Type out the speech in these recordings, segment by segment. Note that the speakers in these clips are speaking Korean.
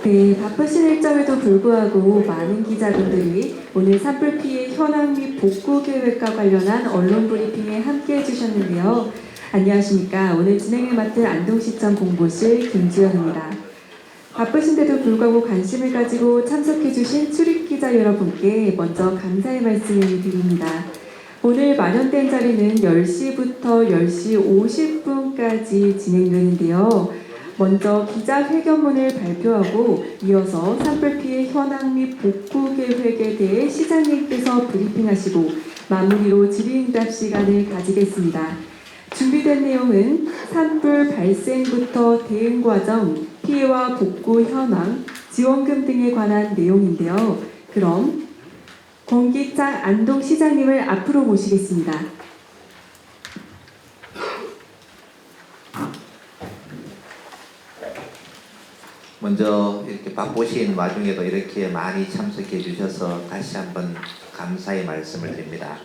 네, 바쁘신 일정에도 불구하고 많은 기자분들이 오늘 산불 피해 현황 및 복구 계획과 관련한 언론 브리핑에 함께해 주셨는데요. 안녕하십니까. 오늘 진행을 맡은 안동시청 공보실 김주연입니다. 바쁘신데도 불구하고 관심을 가지고 참석해 주신 출입기자 여러분께 먼저 감사의 말씀을 드립니다. 오늘 마련된 자리는 10시부터 10시 50분까지 진행되는데요. 먼저 기자회견문을 발표하고 이어서 산불 피해 현황 및 복구 계획에 대해 시장님께서 브리핑하시고 마무리로 질의응답 시간을 가지겠습니다. 준비된 내용은 산불 발생부터 대응 과정, 피해와 복구 현황, 지원금 등에 관한 내용인데요. 그럼 권기창 안동시장님을 앞으로 모시겠습니다. 먼저 이렇게 바쁘신 와중에도 이렇게 많이 참석해 주셔서 다시 한번 감사의 말씀을 드립니다.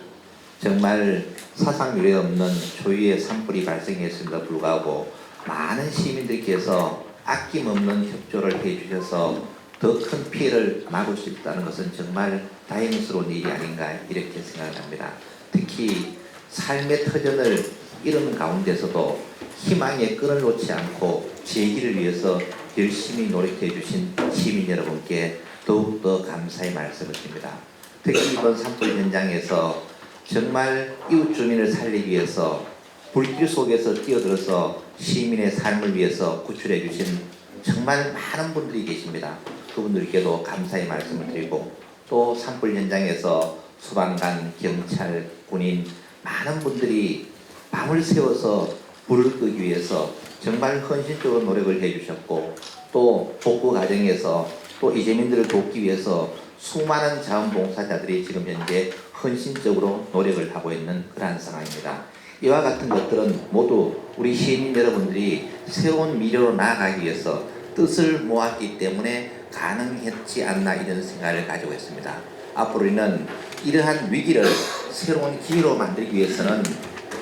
정말 사상 유례 없는 초유의 산불이 발생했음에도 불구하고 많은 시민들께서 아낌없는 협조를 해주셔서 더 큰 피해를 막을 수 있다는 것은 정말 다행스러운 일이 아닌가 이렇게 생각합니다. 특히 삶의 터전을 이루는 가운데서도 희망의 끈을 놓지 않고 재기를 위해서 열심히 노력해 주신 시민 여러분께 더욱더 감사의 말씀을 드립니다. 특히 이번 산불 현장에서 정말 이웃 주민을 살리기 위해서 불길 속에서 뛰어들어서 시민의 삶을 위해서 구출해 주신 정말 많은 분들이 계십니다. 그분들께도 감사의 말씀을 드리고 또 산불 현장에서 소방관, 경찰, 군인 많은 분들이 밤을 새워서 불을 끄기 위해서 정말 헌신적으로 노력을 해주셨고 또 복구 과정에서 또 이재민들을 돕기 위해서 수많은 자원봉사자들이 지금 현재 헌신적으로 노력을 하고 있는 그러한 상황입니다. 이와 같은 것들은 모두 우리 시민 여러분들이 새로운 미래로 나아가기 위해서 뜻을 모았기 때문에 가능했지 않나 이런 생각을 가지고 있습니다. 앞으로 우리는 이러한 위기를 새로운 기회로 만들기 위해서는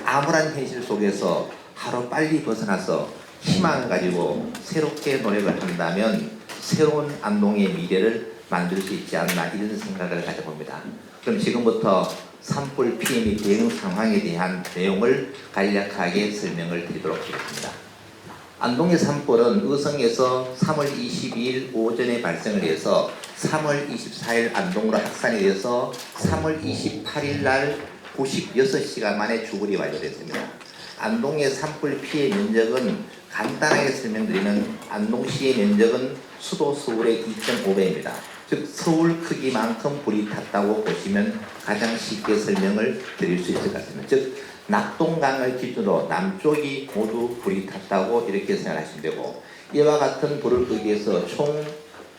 암울한 현실 속에서 하루 빨리 벗어나서 희망을 가지고 새롭게 노력을 한다면 새로운 안동의 미래를 만들 수 있지 않나 이런 생각을 가져봅니다. 그럼 지금부터 산불 피해 및 대응 상황에 대한 내용을 간략하게 설명을 드리도록 하겠습니다. 안동의 산불은 의성에서 3월 22일 오전에 발생을 해서 3월 24일 안동으로 확산이 돼서 3월 28일 날 96시간 만에 주거리 완료됐습니다. 안동의 산불 피해 면적은 간단하게 설명드리면 안동시의 면적은 수도 서울의 2.5배입니다. 즉 서울 크기만큼 불이 탔다고 보시면 가장 쉽게 설명을 드릴 수 있을 것 같습니다. 즉 낙동강을 기준으로 남쪽이 모두 불이 탔다고 이렇게 생각하시면 되고 이와 같은 불을 끄기 위해서 총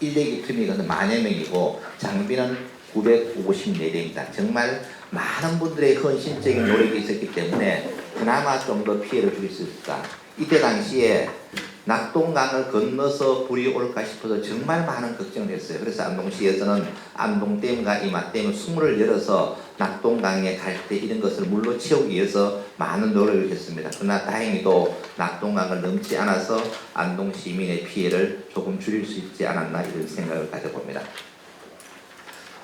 인력이 투입이 만여 명이고 장비는 954대입니다. 정말 많은 분들의 헌신적인 노력이 있었기 때문에 그나마 좀 더 피해를 줄일 수 있었다. 이때 당시에 낙동강을 건너서 불이 올까 싶어서 정말 많은 걱정을 했어요. 그래서 안동시에서는 안동댐과 이마댐 20을 열어서 낙동강에 갈 때 이런 것을 물로 채우기 위해서 많은 노력을 했습니다. 그러나 다행히도 낙동강을 넘지 않아서 안동 시민의 피해를 조금 줄일 수 있지 않았나 이런 생각을 가져봅니다.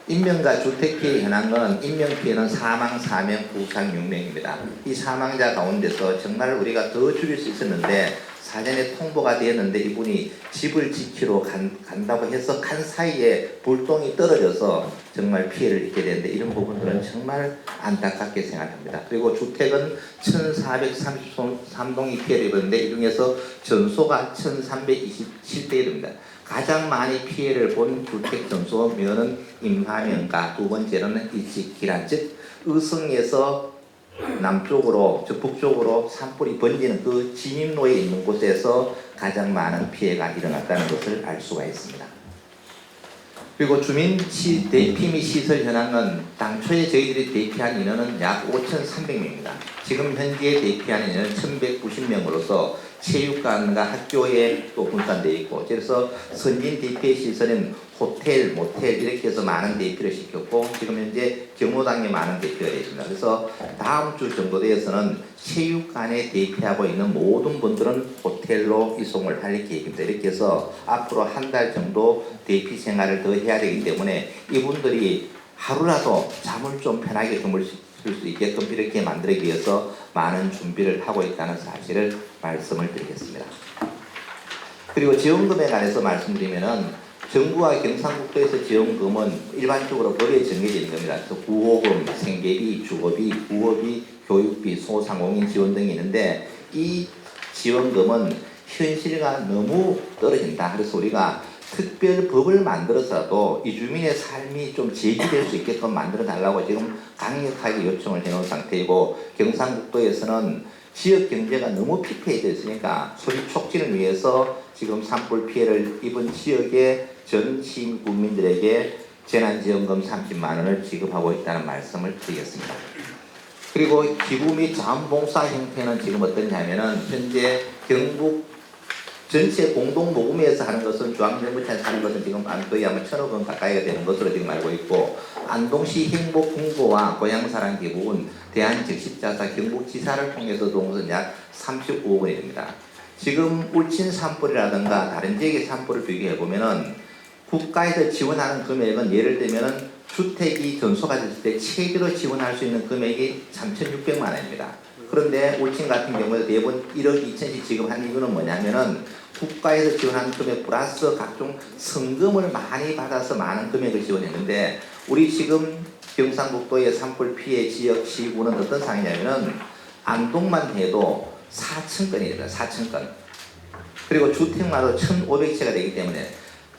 인명과 주택 피해 현황은 인명 피해는 사망 4명, 부상 6명입니다. 이 사망자 가운데서 정말 우리가 더 줄일 수 있었는데 사전에 통보가 되었는데 이분이 집을 지키러 간다고 해서 간 사이에 불똥이 떨어져서 정말 피해를 입게 되는데 이런 부분들은 정말 안타깝게 생각합니다. 그리고 주택은 1433동이 피해를 입었는데 이 중에서 전소가 1327대입니다. 가장 많이 피해를 본 주택 전소면은 임화면가, 두 번째로는 일식기란, 즉 의성에서 남쪽으로, 즉 북쪽으로 산불이 번지는 그 진입로에 있는 곳에서 가장 많은 피해가 일어났다는 것을 알 수가 있습니다. 그리고 주민 대피 및 시설 현황은 당초에 저희들이 대피한 인원은 약 5,300명입니다. 지금 현재 대피한 인원은 1,190명으로서 체육관과 학교에 또 분산되어 있고, 그래서 선진 대피 시설은 호텔, 모텔 이렇게 해서 많은 대피를 시켰고, 지금 현재 경로당에 많은 대피가 되어 있습니다. 그래서 다음 주 정도 되어서는 체육관에 대피하고 있는 모든 분들은 호텔로 이송을 할 계획입니다. 이렇게 해서 앞으로 한 달 정도 대피 생활을 더 해야 되기 때문에 이분들이 하루라도 잠을 좀 편하게 주무실 수 있게끔 이렇게 만들기 위해서 많은 준비를 하고 있다는 사실을 말씀을 드리겠습니다. 그리고 지원금에 관해서 말씀드리면은 정부와 경상북도에서 지원금은 일반적으로 법에 정해져 있는 겁니다. 그래서 구호금, 생계비, 주거비, 부업비, 교육비, 소상공인 지원 등이 있는데 이 지원금은 현실과 너무 떨어진다. 그래서 우리가 특별 법을 만들어서도 이 주민의 삶이 좀 제기될 수 있게끔 만들어 달라고 지금 강력하게 요청을 해놓은 상태이고, 경상북도에서는 지역 경제가 너무 피폐해져 있으니까 소리 촉진을 위해서 지금 산불 피해를 입은 지역의 전 시민 국민들에게 재난지원금 30만 원을 지급하고 있다는 말씀을 드리겠습니다. 그리고 기부 및 자원봉사 형태는 지금 어떠냐면은 현재 경북 전체 공동모금회에서 하는 것은 중앙정부차에서 하는 것은 지금 거의 아마 1,000억 원 가까이가 되는 것으로 지금 알고 있고, 안동시 행복공고와 고향사랑 기부는 대한적십자사 경북지사를 통해서 동선 약 35억 원이 됩니다. 지금 울진 산불이라든가 다른 지역의 산불을 비교해 보면은 국가에서 지원하는 금액은 예를 들면은 주택이 전소가 됐을 때 최대로 지원할 수 있는 금액이 3,600만 원입니다. 그런데 울진 같은 경우에 대부분 1억 2천씩 지급한 이유는 뭐냐면은 국가에서 지원하는 금액 플러스 각종 성금을 많이 받아서 많은 금액을 지원했는데, 우리 지금 경상북도의 산불 피해 지역 시구는 어떤 상황이냐면은 안동만 해도 4,000건이 됩니다. 4,000건. 그리고 주택마다 1,500채가 되기 때문에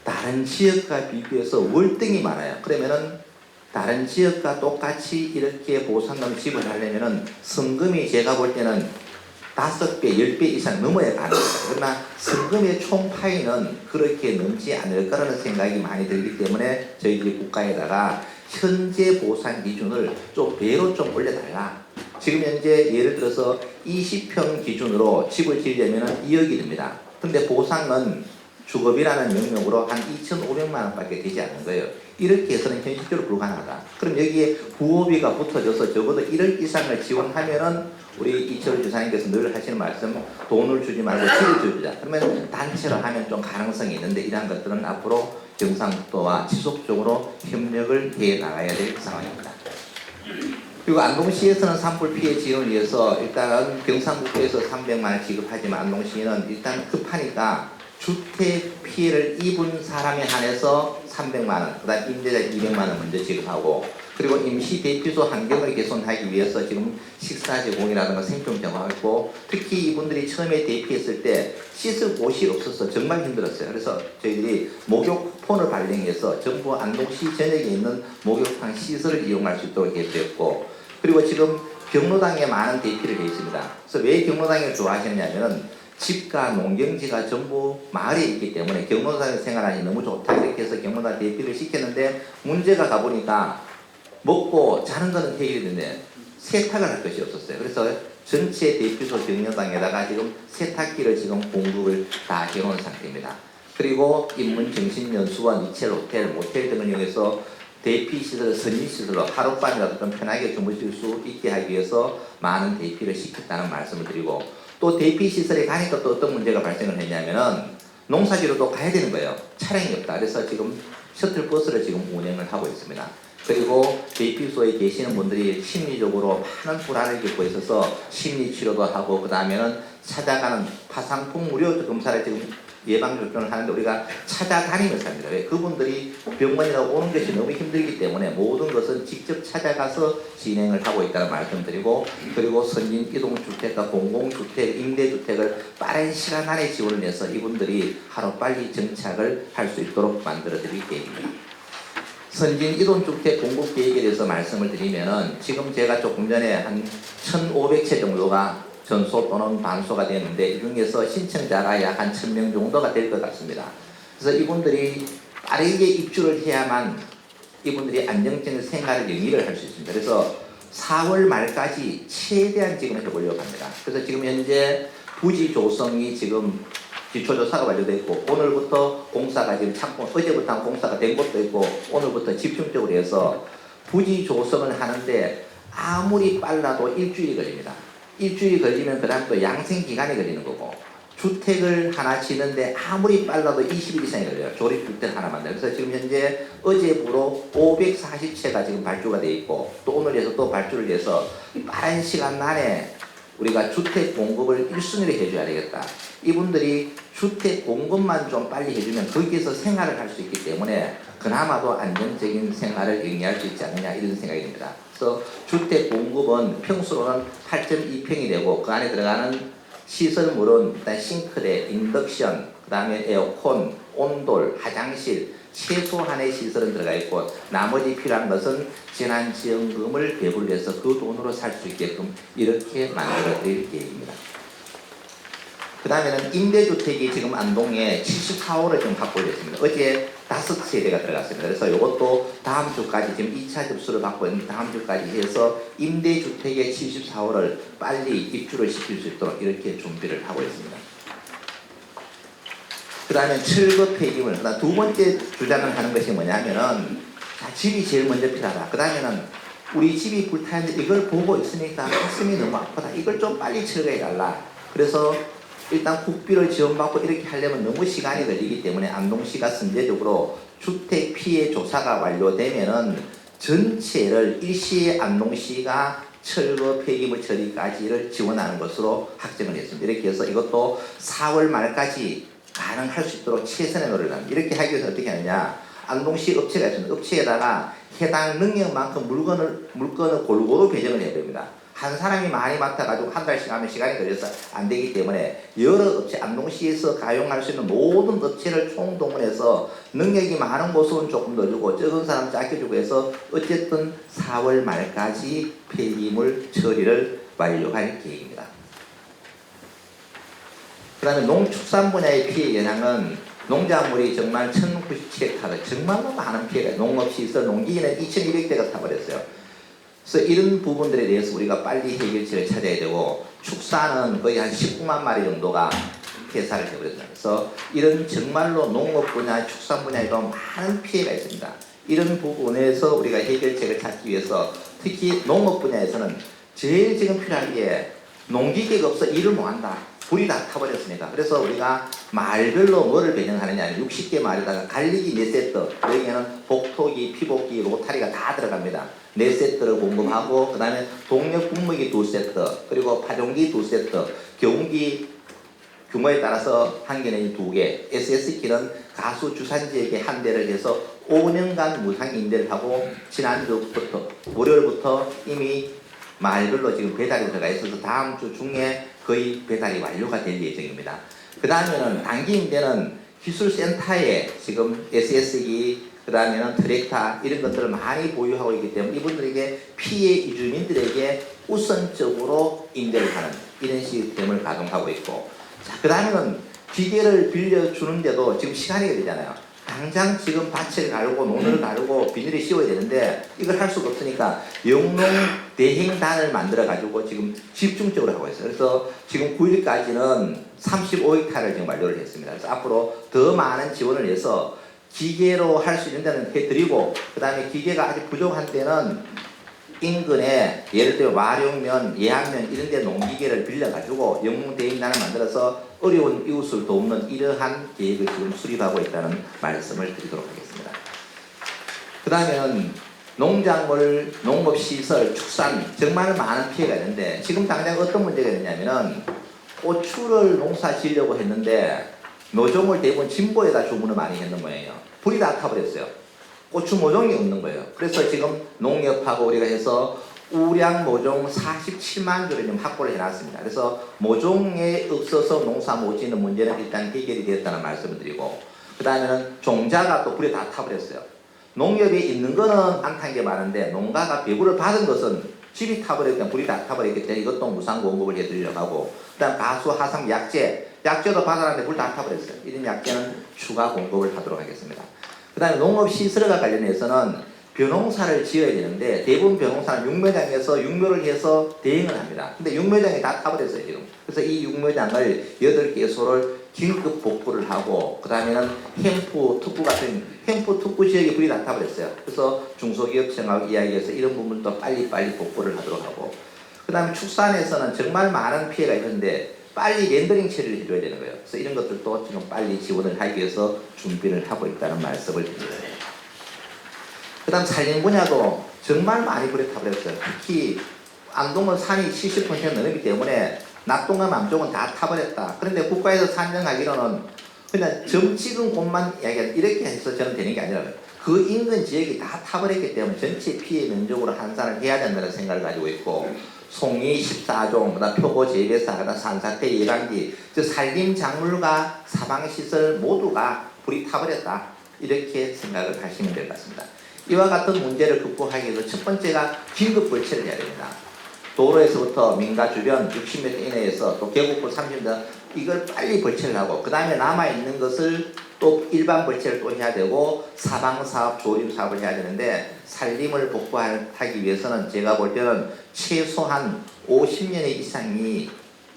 다른 지역과 비교해서 월등히 많아요. 그러면은 다른 지역과 똑같이 이렇게 보상금을 지불하려면은 성금이 제가 볼 때는 5배, 10배 이상 넘어야 가능합니다. 그러나 성금의 총 파이는 그렇게 넘지 않을 거라는 생각이 많이 들기 때문에 저희들이 국가에다가 현재 보상 기준을 좀 배로 좀 올려달라. 지금 현재 예를 들어서 20평 기준으로 집을 지으려면 2억이 됩니다. 근데 보상은 주거비라는 명목으로 한 2,500만 원밖에 되지 않는 거예요. 이렇게 해서는 현실적으로 불가능하다. 그럼 여기에 부호비가 붙어져서 적어도 1억 이상을 지원하면은 우리 이철우 지사님께서 늘 하시는 말씀, 돈을 주지 말고 집을 주자. 그러면 단체로 하면 좀 가능성이 있는데 이러한 것들은 앞으로 경상북도와 지속적으로 협력을 해 나가야 될 상황입니다. 그리고 안동시에서는 산불 피해 지원을 위해서 일단은 경상북도에서 300만 원 지급하지만 안동시는 일단 급하니까 주택 피해를 입은 사람에 한해서 300만 원, 그 다음 임대자 200만 원 먼저 지급하고, 그리고 임시 대피소 환경을 개선하기 위해서 지금 식사 제공이라든가 생품 제공하고, 특히 이분들이 처음에 대피했을 때 씻을 곳이 없어서 정말 힘들었어요. 그래서 저희들이 목욕 쿠폰을 발행해서 전부 안동시 전역에 있는 목욕탕 시설을 이용할 수 있도록 해드렸고, 그리고 지금 경로당에 많은 대피를 해 있습니다. 그래서 왜 경로당을 좋아하시느냐면은 집과 농경지가 전부 마을에 있기 때문에 경로당에 생활하기 너무 좋다 이렇게 해서 경로당 대피를 시켰는데, 문제가 가보니까 먹고 자는 거는 해결되는데 세탁을 할 것이 없었어요. 그래서 전체 대피소 경로당에다가 지금 세탁기를 지금 공급을 다 해놓은 상태입니다. 그리고 인문정신연수원, 이첼 호텔, 모텔 등을 이용해서 대피시설, 선진시설로 하룻밤이라도 좀 편하게 주무실 수 있게 하기 위해서 많은 대피를 시켰다는 말씀을 드리고, 또 대피시설에 가니까 또 어떤 문제가 발생을 했냐면은 농사지로 또 가야 되는 거예요. 차량이 없다. 그래서 지금 셔틀버스를 지금 운행을 하고 있습니다. 그리고 대피소에 계시는 분들이 심리적으로 많은 불안을 겪고 있어서 심리치료도 하고, 그 다음에는 찾아가는 파상풍 무료 검사를 지금 예방접종을 하는데 우리가 찾아다니면서 합니다. 왜? 그분들이 병원이라고 오는 것이 너무 힘들기 때문에 모든 것은 직접 찾아가서 진행을 하고 있다는 말씀드리고, 그리고 선진 이동주택과 공공주택, 임대주택을 빠른 시간 안에 지원을 해서 이분들이 하루빨리 정착을 할 수 있도록 만들어 드릴 계획입니다. 선진 이동주택 공급 계획에 대해서 말씀을 드리면은 지금 제가 조금 전에 한 1,500채 정도가 전소 또는 반소가 되었는데 이 중에서 신청자가 약 한 1,000명 정도가 될 것 같습니다. 그래서 이분들이 빠르게 입주를 해야만 이분들이 안정적인 생활을 영위를 할 수 있습니다. 그래서 4월 말까지 최대한 지금 해보려고 합니다. 그래서 지금 현재 부지 조성이 지금 기초조사가 완료됐고 오늘부터 공사가 지금 참고 어제부터 공사가 된 것도 있고 오늘부터 집중적으로 해서 부지 조성을 하는데 아무리 빨라도 일주일이 걸립니다. 일주일이 걸리면 그 다음 또 양생기간이 걸리는 거고, 주택을 하나 지는데 아무리 빨라도 20일 이상이 걸려요. 조립주택 하나 만들어요. 그래서 지금 현재 어제부로 540채가 지금 발주가 돼 있고 또 오늘에서 또 발주를 해서 빠른 시간 안에 우리가 주택 공급을 1순위로 해줘야 되겠다. 이분들이 주택 공급만 좀 빨리 해주면 거기에서 생활을 할 수 있기 때문에 그나마도 안정적인 생활을 영위할 수 있지 않느냐 이런 생각이 듭니다. 그래서 주택 공급은 평수로는 8.2평이 되고 그 안에 들어가는 시설물은 일단 싱크대, 인덕션, 그 다음에 에어컨, 온돌, 화장실, 최소한의 시설은 들어가 있고 나머지 필요한 것은 재난지원금을 배분해서 그 돈으로 살 수 있게끔 이렇게 만들어 드릴 계획입니다. 그 다음에는 임대주택이 지금 안동에 74호를 지금 확보를 했습니다. 어제 5세대가 들어갔습니다. 그래서 이것도 다음 주까지 지금 2차 접수를 받고 있는 다음 주까지 해서 임대주택의 74호를 빨리 입주를 시킬 수 있도록 이렇게 준비를 하고 있습니다. 그 다음에 철거 폐기물, 그다음 두 번째 주장을 하는 것이 뭐냐면은 집이 제일 먼저 필요하다. 그 다음에는 우리 집이 불타는데 이걸 보고 있으니까 가슴이 너무 아프다. 이걸 좀 빨리 철거해 달라. 그래서 일단 국비를 지원받고 이렇게 하려면 너무 시간이 걸리기 때문에 안동시가 선제적으로 주택 피해 조사가 완료되면은 전체를 일시에 안동시가 철거 폐기물 처리까지를 지원하는 것으로 확정을 했습니다. 이렇게 해서 이것도 4월 말까지 가능할 수 있도록 최선의 노력을 합니다. 이렇게 하기 위해서 어떻게 하느냐, 안동시 업체가 있습니다. 업체에다가 해당 능력만큼 물건을 골고루 배정을 해야 됩니다. 한 사람이 많이 맡아가지고 한 달씩 하면 시간이 걸려서 안 되기 때문에 여러 업체, 안동시에서 가용할 수 있는 모든 업체를 총동원해서 능력이 많은 곳은 조금 더 주고 적은 사람 작게 주고 해서 어쨌든 4월 말까지 폐기물 처리를 완료할 계획입니다. 그 다음에 농축산 분야의 피해 영향은 농작물이 정말 1097헥타르, 정말로 많은 피해가, 농업시설, 농기계는 2200대가 타버렸어요. 그래서 이런 부분들에 대해서 우리가 빨리 해결책을 찾아야 되고, 축사는 거의 한 19만 마리 정도가 폐사를 해버렸습니다. 그래서 이런 정말로 농업 분야, 축산 분야에도 많은 피해가 있습니다. 이런 부분에서 우리가 해결책을 찾기 위해서 특히 농업 분야에서는 제일 지금 필요한 게 농기계가 없어 일을 못한다. 불이 다 타버렸으니까. 그래서 우리가 말별로 뭐를 배정하느냐, 60개 말에다가 갈리기 4세트, 여기에는 복토기, 피복기, 로타리가 다 들어갑니다. 4세트를 공급하고, 그 다음에 동력 분무기 2세트, 그리고 파종기 2세트, 경운기 규모에 따라서 한 개는 2개, SS키는 가수 주산지에게 한 대를 해서 5년간 무상 임대를 하고, 지난주부터, 월요일부터 이미 말별로 지금 배달이 들어가 있어서 다음 주 중에 거의 배달이 완료가 될 예정입니다. 그 다음에는 단기 임대는 기술센터에 지금 SS기, 그 다음에는 트랙터 이런 것들을 많이 보유하고 있기 때문에 이분들에게 피해 이주민들에게 우선적으로 임대를 하는 이런 시스템을 가동하고 있고, 자, 그 다음에는 기계를 빌려주는데도 지금 시간이 걸리잖아요. 당장 지금 밭을 가르고 논을 가르고 비닐을 씌워야 되는데 이걸 할 수가 없으니까 영농 대행단을 만들어 가지고 지금 집중적으로 하고 있어요. 그래서 지금 9일까지는 35헥타를 지금 완료를 했습니다. 그래서 앞으로 더 많은 지원을 해서 기계로 할 수 있는 데는 해드리고, 그 다음에 기계가 아직 부족한 때는 인근에 예를 들어 와룡면, 예안면 이런 데 농기계를 빌려가지고 영농 대행단을 만들어서 어려운 이웃을 돕는 이러한 계획을 지금 수립하고 있다는 말씀을 드리도록 하겠습니다. 그 다음에는 농작물, 농업시설, 축산 정말 많은 피해가 있는데 지금 당장 어떤 문제가 있냐면은 고추를 농사 지으려고 했는데 모종을 대부분 진보에다 주문을 많이 했는 모양이에요. 불이 다 타버렸어요. 고추 모종이 없는 거예요. 그래서 지금 농협하고 우리가 해서 우량 모종 47만 주를 지금 확보를 해놨습니다. 그래서 모종에 없어서 농사 못 짓는 문제는 일단 해결이 되었다는 말씀을 드리고, 그 다음에는 종자가 또 불에 다 타버렸어요. 농협에 있는 거는 안 탄 게 많은데 농가가 배부를 받은 것은 집이 타버렸기 때문에 불이 다 타버렸기 때문에 이것도 무상 공급을 해드리려고 하고, 그 다음 가수, 하성, 약재도 받아놨는데 불 다 타버렸어요. 이런 약재는 추가 공급을 하도록 하겠습니다. 그 다음에 농업 시설과 관련해서는 벼농사를 지어야 되는데 대부분 벼농사는 육묘장에서 육묘를 해서 대행을 합니다. 근데 육묘장이 다 타버렸어요 지금. 그래서 이 육묘장을 8개소를 긴급 복구를 하고, 그 다음에는 햄프 특구 같은 햄프 특구 지역에 불이 다 타버렸어요. 그래서 중소기업청하고 이야기해서 이런 부분도 빨리빨리 복구를 하도록 하고, 그 다음에 축산에서는 정말 많은 피해가 있는데 빨리 렌더링 처리를 해줘야 되는 거예요. 그래서 이런 것들도 지금 빨리 지원을 하기 위해서 준비를 하고 있다는 말씀을 드립니다. 그 다음 산림 분야도 정말 많이 불에 타버렸어요. 특히 안동은 산이 70% 넘기 때문에 낙동과 남쪽은 다 타버렸다. 그런데 국가에서 산정하기로는 그냥 점 찍은 곳만 이렇게 해서 저는 되는 게 아니라 그 인근 지역이 다 타버렸기 때문에 전체 피해 면적으로 환산을 해야 된다는 생각을 가지고 있고, 송이 14종, 그다음 표고 재배사, 그다음 산사태 예방기, 즉 산림 작물과 사방시설 모두가 불이 타버렸다. 이렇게 생각을 하시면 될 것 같습니다. 이와 같은 문제를 극복하기 위해서 첫 번째가 긴급 벌채를 해야 됩니다. 도로에서부터 민가 주변 60m 이내에서 또 계곡불 30m 이걸 빨리 벌채를 하고, 그 다음에 남아있는 것을 또 일반 벌채를 또 해야 되고 사방사업, 조립사업을 해야 되는데, 산림을 복구하기 위해서는 제가 볼 때는 최소한 50년 이상이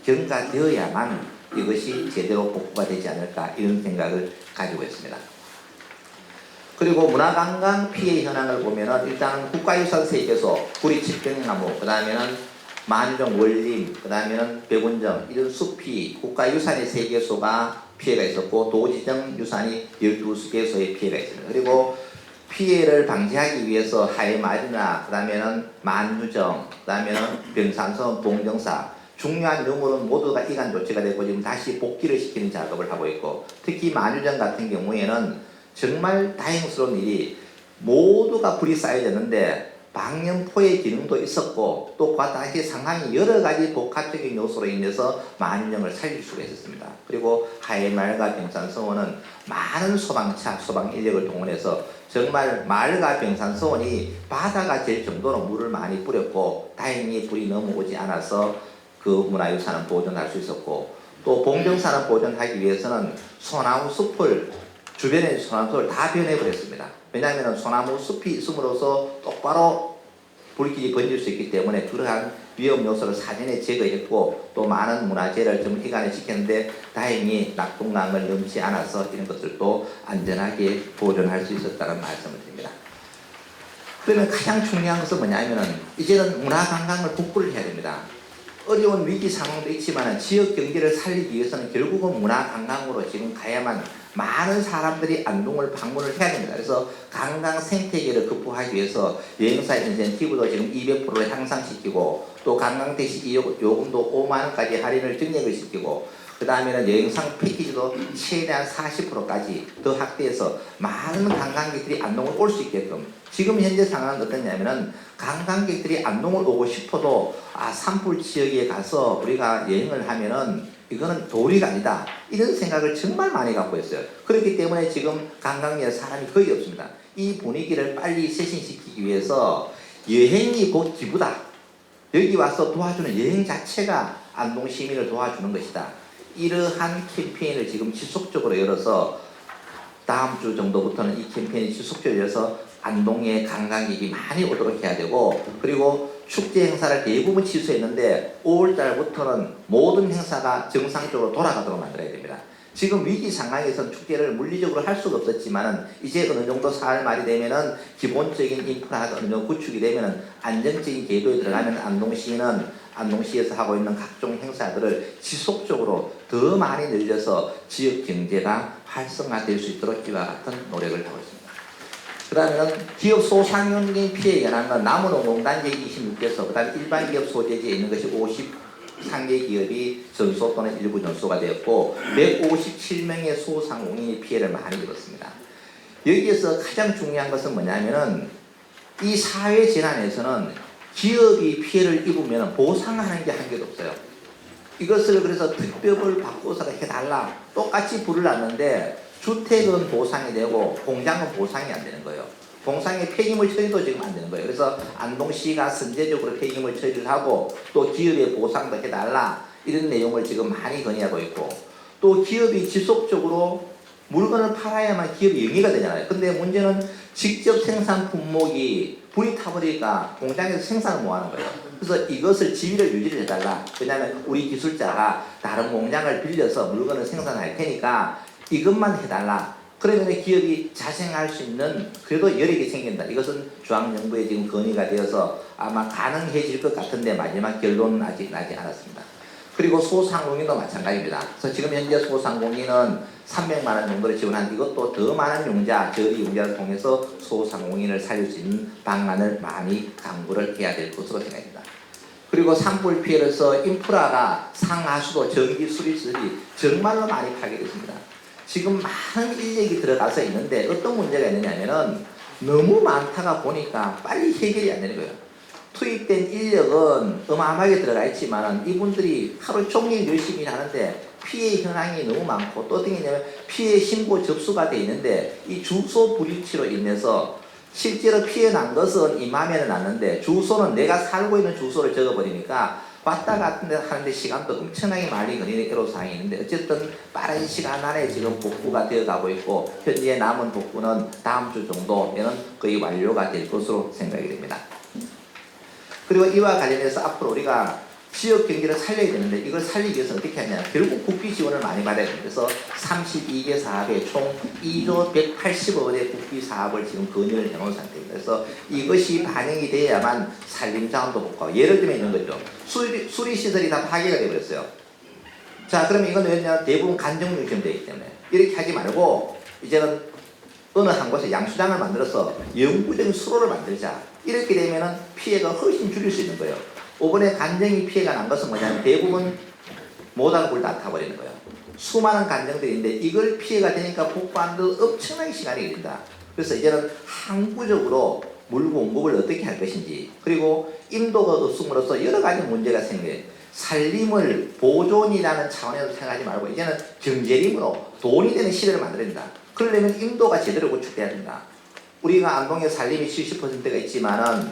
경과되어야만 이것이 제대로 복구가 되지 않을까, 이런 생각을 가지고 있습니다. 그리고 문화관광 피해 현황을 보면은 일단 국가유산 세계소, 구리집경나무, 그 다음에는 만유정 원림, 그 다음에는 백운정, 이런 숲이 국가유산의 세계소가 피해가 있었고, 도지정 유산이 12개소의 피해가 있습니다. 그리고 피해를 방지하기 위해서 하회마리나, 그 다음에는 만유정, 그 다음에는 병산성, 봉정사, 중요한 유물은 모두가 이관 조치가 되고 지금 다시 복귀를 시키는 작업을 하고 있고, 특히 만유정 같은 경우에는 정말 다행스러운 일이 모두가 불이 쌓여졌는데 방염포의 기능도 있었고, 또 그 당시 상황이 여러 가지 복합적인 요소로 인해서 만유정을 살릴 수가 있었습니다. 그리고 하회마을과 병산서원은 많은 소방차, 소방 인력을 동원해서 정말 마을과 병산서원이 바다가 될 정도로 물을 많이 뿌렸고, 다행히 불이 넘어오지 않아서 그 문화유산은 보존할 수 있었고, 또 봉정산을 보존하기 위해서는 소나무 숲을 주변의 소나무를 다 변해버렸습니다. 왜냐하면 소나무 숲이 있음으로써 똑바로 불길이 번질 수 있기 때문에 그러한 위험 요소를 사전에 제거했고, 또 많은 문화재를 좀 희간에 지켰는데 다행히 낙동강을 넘지 않아서 이런 것들도 안전하게 보존할 수 있었다는 말씀을 드립니다. 그러면 가장 중요한 것은 뭐냐면은 이제는 문화관광을 복구를 해야 됩니다. 어려운 위기 상황도 있지만 지역 경제를 살리기 위해서는 결국은 문화관광으로 지금 가야만 많은 사람들이 안동을 방문을 해야 됩니다. 그래서 관광 생태계를 극복하기 위해서 여행사 인센티브도 지금 200%를 향상시키고, 또 관광 택시 요금도 5만 원까지 할인을 증액을 시키고, 그 다음에는 여행상 패키지도 최대한 40%까지 더 확대해서 많은 관광객들이 안동을 올 수 있게끔. 지금 현재 상황은 어떠냐면은 관광객들이 안동을 오고 싶어도 산불 지역에 가서 우리가 여행을 하면은 이거는 도리가 아니다, 이런 생각을 정말 많이 갖고 있어요. 그렇기 때문에 지금 관광객 사람이 거의 없습니다. 이 분위기를 빨리 쇄신시키기 위해서 여행이 곧 기부다, 여기 와서 도와주는 여행 자체가 안동 시민을 도와주는 것이다, 이러한 캠페인을 지금 지속적으로 열어서 다음 주 정도부터는 이 캠페인이 지속적으로 열어서 안동에 관광객이 많이 오도록 해야 되고, 그리고 축제 행사를 대부분 취소했는데 5월달부터는 모든 행사가 정상적으로 돌아가도록 만들어야 됩니다. 지금 위기 상황에서는 축제를 물리적으로 할 수가 없었지만은 이제 어느 정도 4월 말이 되면은 기본적인 인프라가 어느 정도 구축이 되면은 안정적인 궤도에 들어가면 안동시는 안동시에서 하고 있는 각종 행사들을 지속적으로 더 많이 늘려서 지역 경제가 활성화될 수 있도록 이와 같은 노력을 하고 있습니다. 그 다음에는 기업 소상공인 피해에 관한 건 남원공단지 26개소, 그 다음에 일반 기업 소재지에 있는 것이 상계 기업이 전소 또는 일부 전소가 되었고 157명의 소상공인이 피해를 많이 입었습니다. 여기에서 가장 중요한 것은 뭐냐면은 이 사회 재난에서는 기업이 피해를 입으면 보상하는 게 한 개도 없어요. 이것을 그래서 특별을 바꿔서 해달라 똑같이 불을 놨는데 주택은 보상이 되고 공장은 보상이 안 되는 거예요. 공장의 폐기물 처리도 지금 안 되는 거예요. 그래서 안동시가 선제적으로 폐기물 처리를 하고 또 기업의 보상도 해달라 이런 내용을 지금 많이 건의하고 있고 또 기업이 지속적으로 물건을 팔아야만 기업이 영위가 되잖아요. 근데 문제는 직접 생산 품목이 불이 타버리니까 공장에서 생산을 못 하는 거예요. 그래서 이것을 지위를 유지를 해달라. 왜냐하면 우리 기술자가 다른 공장을 빌려서 물건을 생산할 테니까 이것만 해달라. 그러면 기업이 자생할 수 있는 그래도 여력이 생긴다. 이것은 중앙정부에 지금 건의가 되어서 아마 가능해질 것 같은데 마지막 결론은 아직 나지 않았습니다. 그리고 소상공인도 마찬가지입니다. 그래서 지금 현재 소상공인은 300만 원 정도를 지원한 이것도 더 많은 융자, 저리 융자를 통해서 소상공인을 살릴 수 있는 방안을 많이 강구를 해야 될 것으로 생각합니다. 그리고 산불 피해로서 인프라가 상하수도 전기 수리시설이 정말로 많이 파괴됐습니다. 지금 많은 인력이 들어가서 있는데 어떤 문제가 있느냐면은 너무 많다가 보니까 빨리 해결이 안 되는 거예요. 투입된 인력은 어마어마하게 들어가 있지만 이분들이 하루 종일 열심히 하는데 피해 현황이 너무 많고 또 어떤 게 있냐면 피해 신고 접수가 돼 있는데 이 주소 불일치로 인해서 실제로 피해 난 것은 이맘에는 났는데 주소는 내가 살고 있는 주소를 적어버리니까 왔다 갔다 하는데 시간도 엄청나게 많이 걸리는 애로사항이 있는데 어쨌든 빠른 시간 안에 지금 복구가 되어 가고 있고 현재 남은 복구는 다음 주 정도에는 거의 완료가 될 것으로 생각이 됩니다. 그리고 이와 관련해서 앞으로 우리가 지역 경제를 살려야 되는데 이걸 살리기 위해서 어떻게 하냐 결국 국비 지원을 많이 받아야 됩니다. 그래서 32개 사업에 총 2조 180억 원의 국비 사업을 지금 건의를 해놓은 상태입니다. 그래서 이것이 반영이 돼야만 산림자원도 복구하고 예를 들면 이런 거죠. 수리시설이 다 파괴가 되어버렸어요. 자 그러면 이건 왜냐 대부분 간접유기점 되기 때문에 이렇게 하지 말고 이제는 어느 한 곳에 양수장을 만들어서 영구적인 수로를 만들자. 이렇게 되면은 피해가 훨씬 줄일 수 있는 거예요. 이번에 간정이 피해가 난 것은 뭐냐면 대부분 모닥불 다 타버리는 거예요. 수많은 간정들인데 이걸 피해가 되니까 복구하는데 엄청나게 시간이 걸린다. 그래서 이제는 항구적으로 물 공급을 어떻게 할 것인지 그리고 인도가 없음으로써 여러 가지 문제가 생겨요. 살림을 보존이라는 차원에서 생각하지 말고 이제는 경제림으로 돈이 되는 시대를 만들어야 된다. 그러려면 인도가 제대로 구축돼야 된다. 우리가 안동에 살림이 70%가 있지만은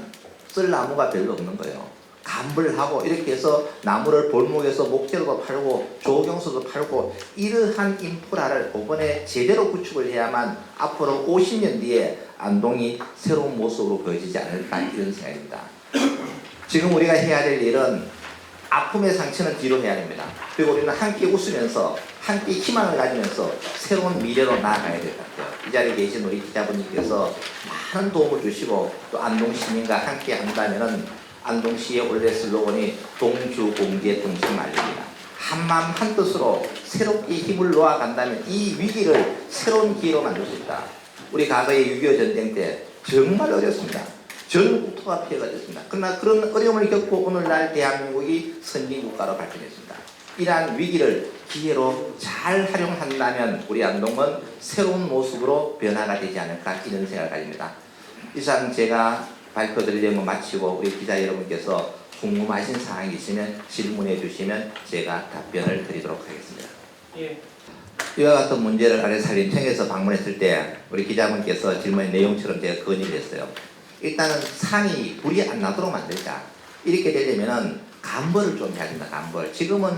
쓸 나무가 별로 없는 거예요. 감불을 하고 이렇게 해서 나무를 볼목에서 목재로도 팔고 조경수도 팔고 이러한 인프라를 이번에 제대로 구축을 해야만 앞으로 50년 뒤에 안동이 새로운 모습으로 보여지지 않을까 이런 생각입니다. 지금 우리가 해야 될 일은 아픔의 상처는 뒤로 해야 됩니다. 그리고 우리는 함께 웃으면서 함께 희망을 가지면서 새로운 미래로 나아가야 될 것 같아요. 이 자리에 계신 우리 기자분님께서 많은 도움을 주시고 또 안동 시민과 함께 한다면은 안동시의 원래 슬로건이 동주 공개 동청 알립니다. 한마음 한뜻으로 새롭게 힘을 놓아간다면 이 위기를 새로운 기회로 만들 수 있다. 우리 과거의 6.25 전쟁 때 정말 어렵습니다. 전 국토가 피해가 됐습니다. 그러나 그런 어려움을 겪고 오늘날 대한민국이 선진국가로 발전했습니다. 이러한 위기를 기회로 잘 활용한다면 우리 안동은 새로운 모습으로 변화가 되지 않을까 이런 생각을 가집니다. 이상 제가 발표드리려면 마치고 우리 기자 여러분께서 궁금하신 사항이 있으면 질문해 주시면 제가 답변을 드리도록 하겠습니다. 예. 이와 같은 문제를 아래산림청에서 방문했을 때 우리 기자분께서 질문의 내용처럼 제가 건의를 했어요. 일단은 산이 불이 안 나도록 만들자. 이렇게 되려면은 감벌을 좀 해야 된다. 감벌. 지금은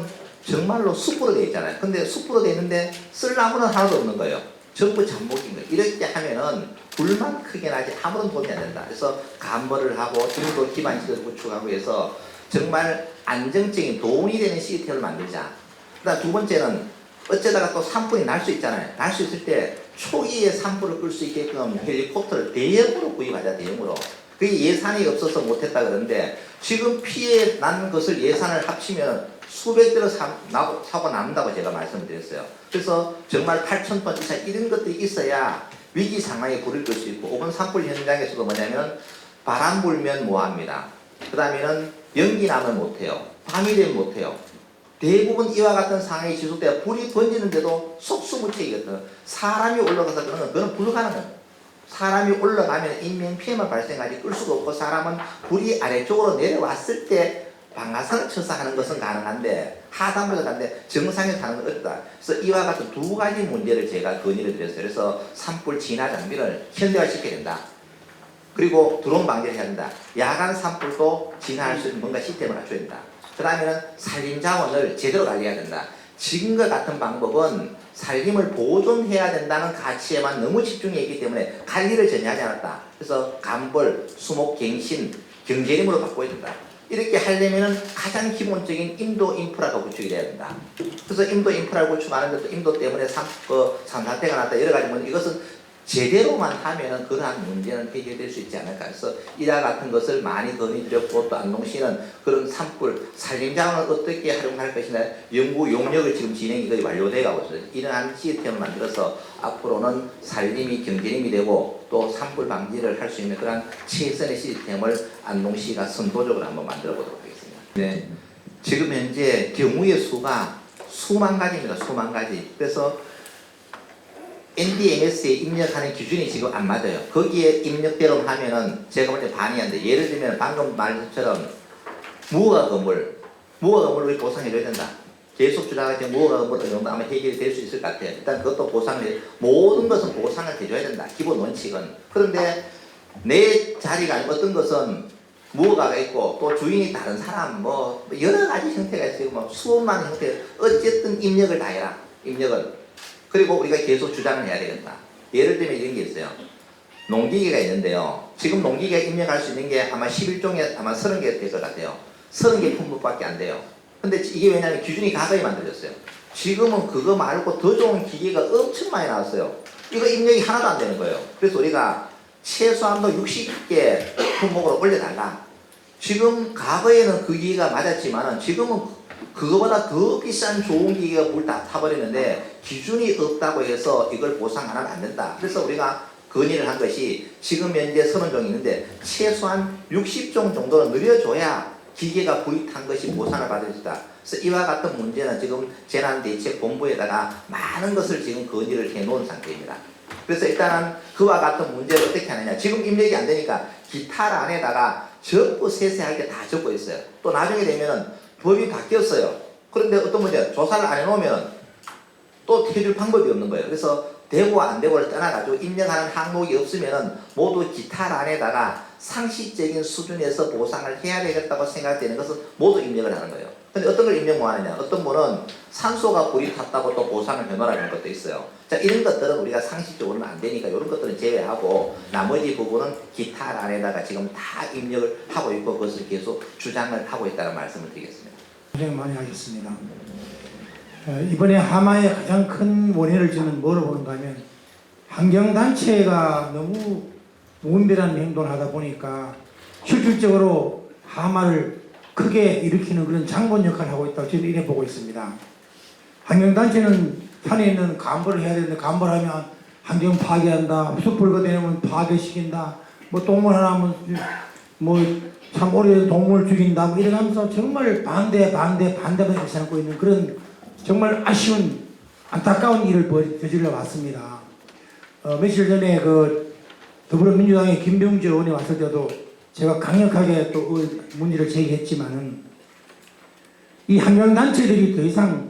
정말로 숲으로 되어 있잖아요. 근데 숲으로 되어 있는데 쓸 나무는 하나도 없는 거예요. 전부 잠복인 거예요. 이렇게 하면은 불만 크게 나지 아무런 도움이 안 된다. 그래서 감벌을 하고 지금도 기반시설을 구축하고 해서 정말 안정적인 도움이 되는 시스템을 만들자. 그다음 두 번째는 어쩌다가 또 산불이 날 수 있잖아요. 날 수 있을 때 초기에 산불을 끌 수 있게끔 헬리콥터를 대형으로 구입하자. 대형으로. 그게 예산이 없어서 못했다 그러는데 지금 피해 난 것을 예산을 합치면 수백 대로 사고 남는다고 제가 말씀을 드렸어요. 그래서 정말 8,000톤 이상 이런 것들이 있어야 위기 상황에 불을 끌 수 있고 이번 산불 현장에서도 뭐냐면 바람 불면 뭐합니다. 그 다음에는 연기 나면 못해요. 밤이 되면 못해요. 대부분 이와 같은 상황이 지속돼야 불이 번지는데도 속수무책이거든. 사람이 올라가서 그런 건 그건 불가능해요. 사람이 올라가면 인명피해만 발생하지 끌 수가 없고, 사람은 불이 아래쪽으로 내려왔을 때 방아선을 쳐서 하는 것은 가능한데 하단부에서 가는데 정상에서 하는 건 어렵다. 그래서 이와 같은 두 가지 문제를 제가 건의를 드렸어요. 그래서 산불 진화 장비를 현대화시켜야 된다. 그리고 드론 방지를 해야 된다. 야간 산불도 진화할 수 있는 뭔가 시스템을 갖춰야 된다. 그 다음에는 산림 자원을 제대로 관리해야 된다. 지금과 같은 방법은 산림을 보존해야 된다는 가치에만 너무 집중해 있기 때문에 관리를 전혀 하지 않았다. 그래서 감벌, 수목, 갱신, 경제림으로 바꿔야 된다. 이렇게 하려면은 가장 기본적인 인도 인프라가 구축이 돼야 된다. 그래서 인도 인프라를 구축하는데 또 인도 때문에 산사태가 났다. 여러 가지 문제. 이것은 제대로만 하면은 그러한 문제는 해결될 수 있지 않을까. 그래서 이와 같은 것을 많이 건의드렸고, 또 안동시는 그런 산불, 산림자원을 어떻게 활용할 것이냐 연구 용역을 지금 진행이 거의 완료돼 가고 있어요. 이러한 시스템을 만들어서 앞으로는 산림이 경제림이 되고 또 산불 방지를 할 수 있는 그런 최선의 시스템을 안동시가 선도적으로 한번 만들어 보도록 하겠습니다. 네, 지금 현재 경우의 수가 수만 가지입니다. 수만 가지. 그래서 NDMS에 입력하는 기준이 지금 안 맞아요. 거기에 입력대로 하면은 제가 볼 때 반이 안 돼. 예를 들면 방금 말처럼 무허가 건물 우리 보상해줘야 된다. 계속 주장할 때 무허가 건물 어느 정도 아마 해결이 될 수 있을 것 같아요. 일단 그것도 보상을 해. 모든 것은 보상을 해줘야 된다. 기본 원칙은. 그런데 내 자리가 아닌 어떤 것은 무허가가 있고 또 주인이 다른 사람 뭐 여러 가지 형태가 있어요. 뭐 수없만 형태. 어쨌든 입력을 다 해라. 입력은. 그리고 우리가 계속 주장을 해야 되겠다. 예를 들면 이런 게 있어요. 농기계가 있는데요. 지금 농기계가 입력할 수 있는 게 아마 11종에 아마 30개 될 것 같아요. 30개 품목밖에 안 돼요. 근데 이게 왜냐하면 기준이 가까이 만들어졌어요. 지금은 그거 말고 더 좋은 기계가 엄청 많이 나왔어요. 이거 입력이 하나도 안 되는 거예요. 그래서 우리가 최소한도 60개 품목으로 올려달라. 지금 과거에는 그 기계가 맞았지만은 지금은 그거보다 더 비싼 좋은 기계가 불 다 타버리는데 기준이 없다고 해서 이걸 보상 안 하면 안 된다. 그래서 우리가 건의를 한 것이 지금 현재 30종이 있는데 최소한 60종 정도는 늘려줘야 기계가 구입한 것이 보상을 받을 수 있다. 그래서 이와 같은 문제는 지금 재난대책본부에다가 많은 것을 지금 건의를 해놓은 상태입니다. 그래서 일단은 그와 같은 문제를 어떻게 하느냐. 지금 입력이 안 되니까 기타란에다가 전부 세세하게 다 적고 있어요. 또 나중에 되면은 법이 바뀌었어요. 그런데 어떤 문제, 조사를 안 해놓으면 또 해줄 방법이 없는 거예요. 그래서 되고 안 되고를 떠나가지고 입력하는 항목이 없으면은 모두 기타란에다가 상식적인 수준에서 보상을 해야 되겠다고 생각되는 것은 모두 입력을 하는 거예요. 근데 어떤 걸 입력 못 하느냐. 어떤 분은 산소가 불이 탔다고 또 보상을 해놓으라는 것도 있어요. 자, 이런 것들은 우리가 상식적으로는 안 되니까 이런 것들은 제외하고 나머지 부분은 기타란에다가 지금 다 입력을 하고 있고 그것을 계속 주장을 하고 있다는 말씀을 드리겠습니다. 고생 많이 하셨습니다. 이번에 하마의 가장 큰 원인을 저는 뭐로 보는가 하면 환경단체가 너무 무분별한 행동을 하다 보니까 실질적으로 하마를 크게 일으키는 그런 장본 역할을 하고 있다고 저는 이래 보고 있습니다. 환경단체는 산에 있는 감벌을 해야 되는데 감벌하면 환경 파괴한다, 숲불가 되면 파괴시킨다, 뭐 동물 하나 하면 뭐 참 오래된 동물 죽인다, 뭐 이러면서 정말 반대만 일삼고 있는 그런 정말 아쉬운 안타까운 일을 저질러 왔습니다. 며칠 전에 그 더불어민주당의 김병주 의원이 왔을 때도 제가 강력하게 또 문제를 제기했지만은 이 환경단체들이 더 이상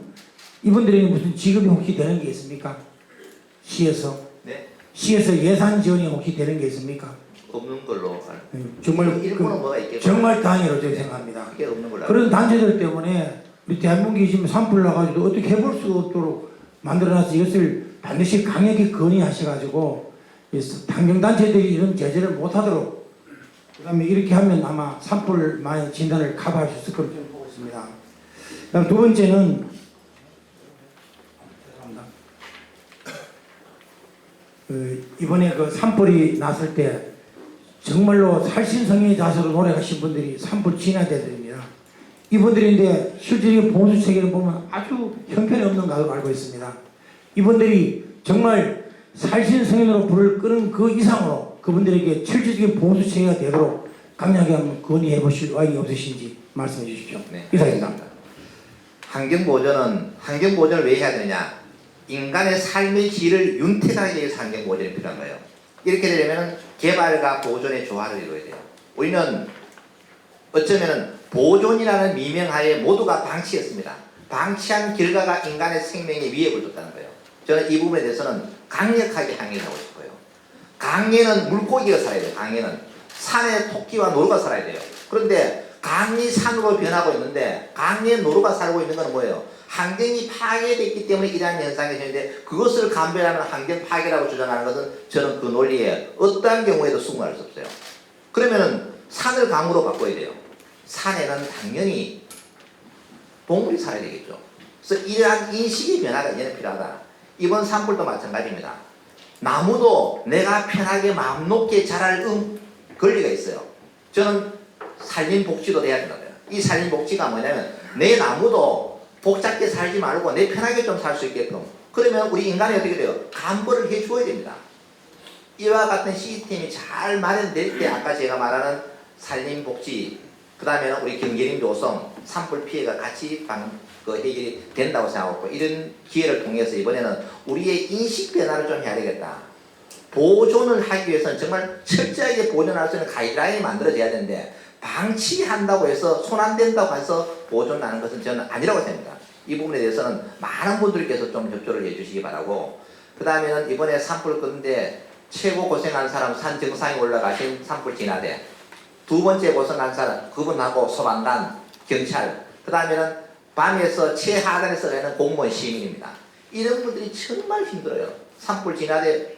이분들에게 무슨 지급이 혹시 되는 게 있습니까? 시에서? 네? 시에서 예산 지원이 혹시 되는 게 있습니까? 없는 걸로. 정말 일부는 뭐가 있겠고. 정말 다행이라고 저는 생각합니다. 그게 없는 걸로. 그런 단체들 때문에 우리 대한민국이 지금 산불 나가지고 어떻게 해볼 수 없도록 만들어놔서 이것을 반드시 강하게 건의하셔가지고 환경단체들이 이런 제재를 못하도록 그 다음에 이렇게 하면 아마 산불 많이 진단을 커버할 수 있을 거라고 저는 보고 있습니다. 그다음 두 번째는 이번에 그 산불이 났을 때 정말로 살신성인에 자서로 노력하신 분들이 산불 진화대들입니다. 이분들인데 실질적인 보수 체계를 보면 아주 형편없는 것으로 알고 있습니다. 이분들이 정말 살신성인으로 불을 끄는 그 이상으로 그분들에게 실질적인 보수 체계가 되도록 강력하게 한번 건의해 보실 의향이 없으신지 말씀해 주십시오. 네, 이상입니다. 환경보존을 왜 해야 되느냐? 인간의 삶의 질을 윤택하게 위해서 환경보존이 필요한 거예요. 이렇게 되려면 개발과 보존의 조화를 이루어야 돼요. 우리는 어쩌면 보존이라는 미명하에 모두가 방치했습니다. 방치한 결과가 인간의 생명에 위협을 줬다는 거예요. 저는 이 부분에 대해서는 강력하게 항의를 하고 싶어요. 강에는 물고기가 살아야 돼요. 강에는 산에 토끼와 노루가 살아야 돼요. 그런데 강이 산으로 변하고 있는데 강에 노루가 살고 있는 건 뭐예요? 환경이 파괴됐기 때문에 이러한 현상이 생기는데 그것을 감별하면 환경 파괴라고 주장하는 것은 저는 그 논리에 어떠한 경우에도 수긍할 수 없어요. 그러면은 산을 강으로 바꿔야 돼요. 산에는 당연히 동물이 살아야 되겠죠. 그래서 이러한 인식의 변화가 이제는 필요하다. 이번 산불도 마찬가지입니다. 나무도 내가 편하게 마음 놓게 자랄 권리가 있어요. 저는 산림복지도 돼야 된다고요. 이 산림복지가 뭐냐면 내 나무도 복잡게 살지 말고 내 편하게 좀 살 수 있게끔. 그러면 우리 인간이 어떻게 돼요? 감벌을 해 주어야 됩니다. 이와 같은 시스템이 잘 마련될 때 아까 제가 말하는 산림복지, 그 다음에는 우리 경계림 조성, 산불 피해가 같이 해결이 된다고 생각하고, 이런 기회를 통해서 이번에는 우리의 인식 변화를 좀 해야 되겠다. 보존을 하기 위해서는 정말 철저하게 보존할 수 있는 가이드라인이 만들어져야 되는데 방치한다고 해서 손 안 된다고 해서 보존하는 것은 저는 아니라고 생각합니다. 이 부분에 대해서는 많은 분들께서 좀 협조를 해주시기 바라고, 그 다음에는 이번에 산불 끄는데 최고 고생한 사람 산 정상에 올라가신 산불 진화대, 두 번째 고생한 사람 그분하고 소방관, 경찰, 그 다음에는 밤에서 최하단에서 내는 공무원 시민입니다. 이런 분들이 정말 힘들어요. 산불 진화대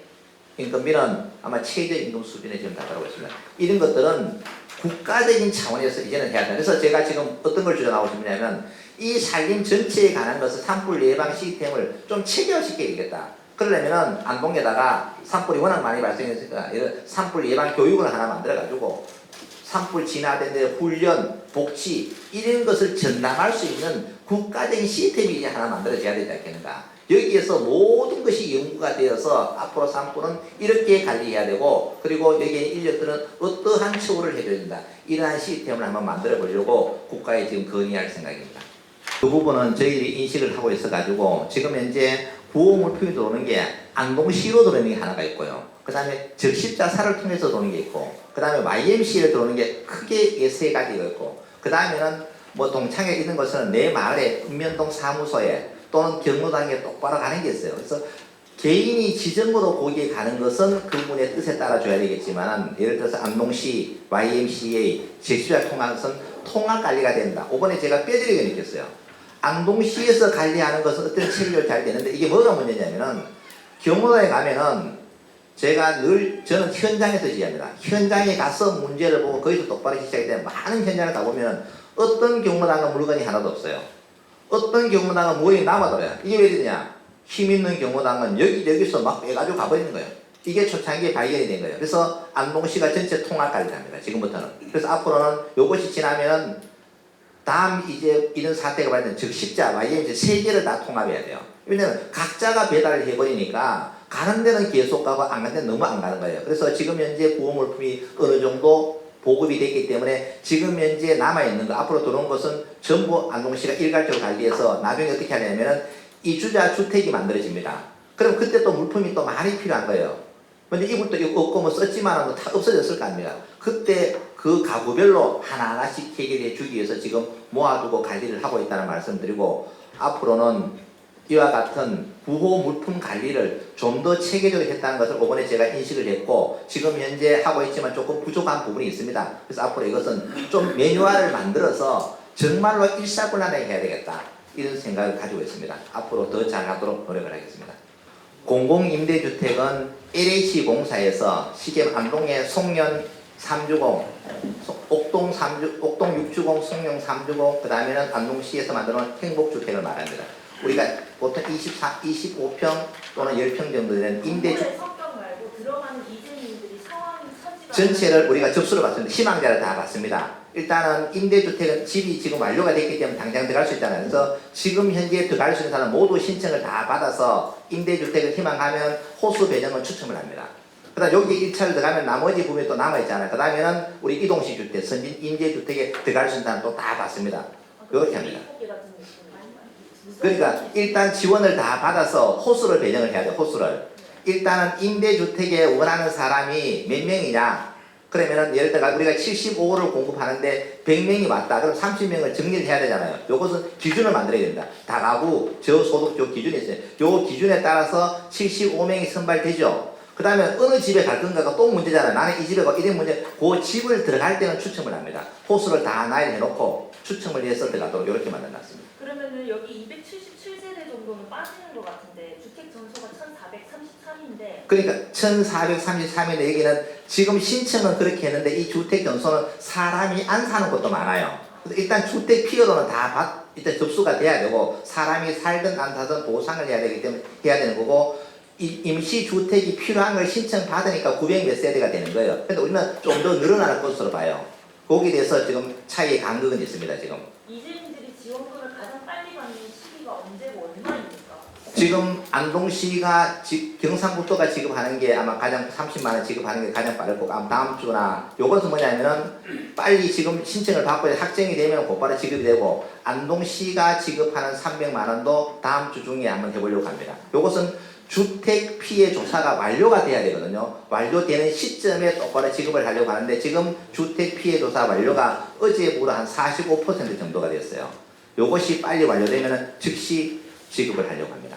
임금비는 아마 최저임금 수준에 지금 다가오고 있습니다. 이런 것들은 국가적인 차원에서 이제는 해야 된다. 그래서 제가 지금 어떤 걸 주장하고 싶냐면 이 산림 전체에 관한 것을 산불 예방 시스템을 좀 체계화시켜야 되겠다. 그러려면 안동에다가 산불이 워낙 많이 발생했으니까 이런 산불 예방 교육을 하나 만들어가지고 산불 진화된 데 훈련, 복지 이런 것을 전담할 수 있는 국가적인 시스템이 이제 하나 만들어져야 되지 않겠는가. 여기에서 모든 것이 연구가 되어서 앞으로 산불은 이렇게 관리해야 되고, 그리고 여기에 인력들은 어떠한 처우를 해줘야 된다. 이러한 시스템을 한번 만들어 보려고 국가에 지금 건의할 생각입니다. 그 부분은 저희들이 인식을 하고 있어가지고 지금 현재 구호물품이 들어오는 게 안동시로 들어오는 게 하나가 있고요. 그 다음에 적십자사를 통해서 들어오는 게 있고, 그 다음에 YMCA를 들어오는 게 크게 세 가지가 있고, 그 다음에는 뭐 동창회 이런 것은 내 마을에 읍면동 사무소에 또는 경로당에 똑바로 가는 게 있어요. 그래서 개인이 지정으로 거기에 가는 것은 그분의 뜻에 따라 줘야 되겠지만, 예를 들어서 안동시, YMCA, 적십자 통한 것은 통합 관리가 된다. 이번에 제가 뼈저리게 느꼈어요. 안동시에서 관리하는 것은 어떤 체계로 잘 되는데 이게 뭐가 문제냐면은 경로당에 가면은 저는 현장에서 지휘합니다. 현장에 가서 문제를 보고 거기서 똑바로 시작이 되면 많은 현장을 가보면 어떤 경로당은 물건이 하나도 없어요. 어떤 경로당은 물건이 남아돌아요. 이게 왜 되냐? 힘 있는 경로당은 여기서 막 빼가지고 가버리는 거예요. 이게 초창기에 발견이 된 거예요. 그래서 안동시가 전체 통합 관리를 합니다. 지금부터는. 그래서 앞으로는 요것이 지나면 다음 이제 이런 사태가 발생되면 적십자, YMCA 세 개를 다 통합해야 돼요. 왜냐면 각자가 배달을 해버리니까 가는 데는 계속 가고 안 가는 데는 너무 안 가는 거예요. 그래서 지금 현재 구호물품이 어느 정도 보급이 됐기 때문에 지금 현재 남아있는 거, 앞으로 들어온 것은 전부 안동시가 일괄적으로 관리해서 나중에 어떻게 하냐면은 이주자 주택이 만들어집니다. 그럼 그때 또 물품이 또 많이 필요한 거예요. 근데 이불도 없고 뭐 썼지만 다 없어졌을 거 아닙니까? 그때 그 가구별로 하나하나씩 해결해 주기 위해서 지금 모아두고 관리를 하고 있다는 말씀드리고, 앞으로는 이와 같은 구호 물품 관리를 좀 더 체계적으로 했다는 것을 이번에 제가 인식을 했고, 지금 현재 하고 있지만 조금 부족한 부분이 있습니다. 그래서 앞으로 이것은 좀 매뉴얼을 만들어서 정말로 일사불란하게 해야 되겠다, 이런 생각을 가지고 있습니다. 앞으로 더 잘하도록 노력을 하겠습니다. 공공임대주택은 LH공사에서 시계 안동의 송년 3주공, 옥동 6주공, 송영 3주공, 그 다음에는 안동시에서 만드는 행복주택을 말합니다. 우리가 보통 25평 또는 10평 정도 되는 임대주택 성격 말고 들어가는 이주민들이 상황이 처지가 전체를 우리가 접수를 받습니다. 희망자를 다 받습니다. 일단은 임대주택은 집이 지금 완료가 됐기 때문에 당장 들어갈 수 있잖아요. 그래서 지금 현재 들어갈 수 있는 사람 모두 신청을 다 받아서 임대주택을 희망하면 호수 배정을 추첨을 합니다. 그다음 여기 1차를 들어가면 나머지 부분이 또 남아있잖아요. 그 다음에는 우리 이동식 주택, 선진 임대주택에 들어갈 수 있는 사람 또 다 받습니다. 이렇게 합니다. 그러니까 일단 지원을 다 받아서 호수를 배정을 해야 돼요. 호수를. 일단은 임대주택에 원하는 사람이 몇 명이냐. 그러면은 예를 들어 우리가 75호를 공급하는데 100명이 왔다. 그럼 30명을 정리를 해야 되잖아요. 요것은 기준을 만들어야 됩니다. 다가구 저소득 요 기준이 있어요. 요 기준에 따라서 75명이 선발되죠. 그 다음에 어느 집에 갈 건가가 또 문제잖아요. 나는 이 집에 가 이런 문제. 그 집을 들어갈 때는 추첨을 합니다. 호수를 다 나열해 놓고 추첨을 해서 들어가도록 이렇게 만들어놨습니다. 그러면은 여기 277세대 정도는 빠지는 것 같은데 주택 전소가 1433인데 그러니까 1433인데 여기는 지금 신청은 그렇게 했는데 이 주택 전소는 사람이 안 사는 것도 많아요. 그래서 일단 주택 피해로는 다 일단 접수가 돼야 되고 사람이 살든 안 살든 보상을 해야 되기 때문에 해야 되는 거고 이 임시주택이 필요한 걸 신청받으니까 900 몇 세대가 되는 거예요. 근데 우리는 좀 더 늘어날 것으로 봐요. 거기에 대해서 지금 차이의 간극은 있습니다. 지금. 이재민들이 지원금을 가장 빨리 받는 시기가 언제고 얼마입니까? 지금 안동시가 경상북도가 지급하는 게 아마 가장 30만 원 지급하는 게 가장 빠를 거고 아마 다음 주나 요것은 뭐냐면은 빨리 지금 신청을 받고 확정이 되면 곧바로 지급이 되고 안동시가 지급하는 300만 원도 다음 주 중에 한번 해보려고 합니다. 요것은 주택 피해 조사가 완료가 돼야 되거든요. 완료되는 시점에 똑바로 지급을 하려고 하는데 지금 주택 피해 조사 완료가 어제보다 한 45% 정도가 됐어요. 요것이 빨리 완료되면 즉시 지급을 하려고 합니다.